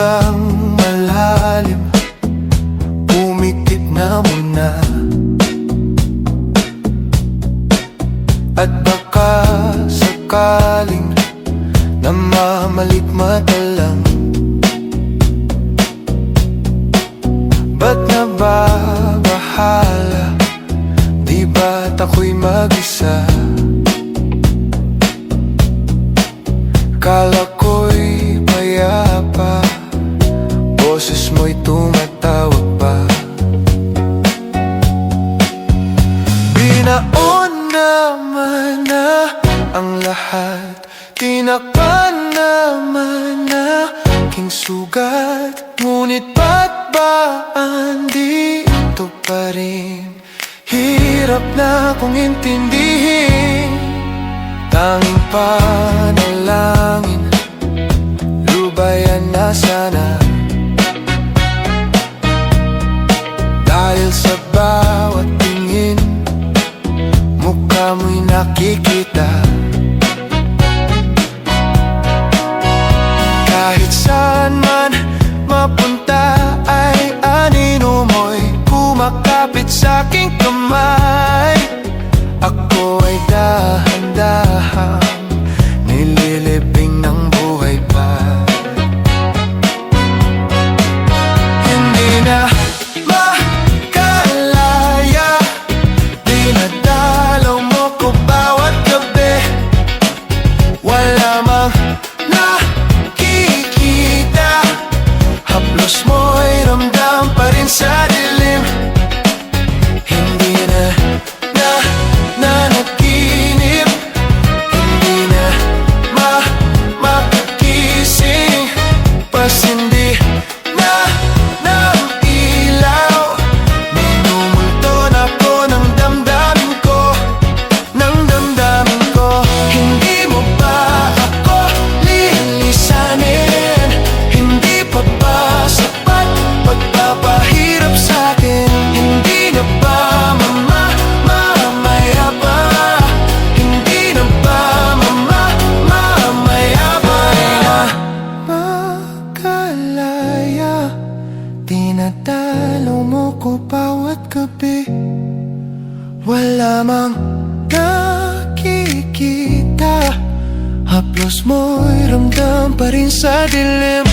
hanggang malalim, pumikit na muna. At baka sakaling namamalit mata lang, ba't nababahala? Di ba't ako'y mag-isa? Kala ko'y payapa, boses mo'y tumatawag pa. Binaon naman na ang lahat, tinakpan naman na aking sugat. Ngunit ba't ba andito pa rin? Hirap na kong intindihin. Tanging panalangin, lubayan na sana. Dahil sa bawat tingin, mukha mo'y nakikita. Kahit saan man mapunta ay anino mo'y kumakapit sa aking kamay. Ako ay dahan-dahang nililibing ng buhay pa. Hindi na makalaya, dinadalaw mo ko bawat gabi. Wala mang nakikita, haplos mo'y ramdam pa rin sa dilim. Hindi na nanaginip, hindi na makakising, pasindi na ng ilaw. Minumulton ako ng damdamin ko, ng damdamin ko. Hindi mo ba ako lilisanin? Hindi pa ba sapat pagpapahirap sa'kin? Hindi na ba mamaya pa? Hindi na ba mamaya pa? Makalaya, tinatalo mo ko bawat gabi. Wala mang nakikita, haplos mo'y ramdam pa rin sa dilim.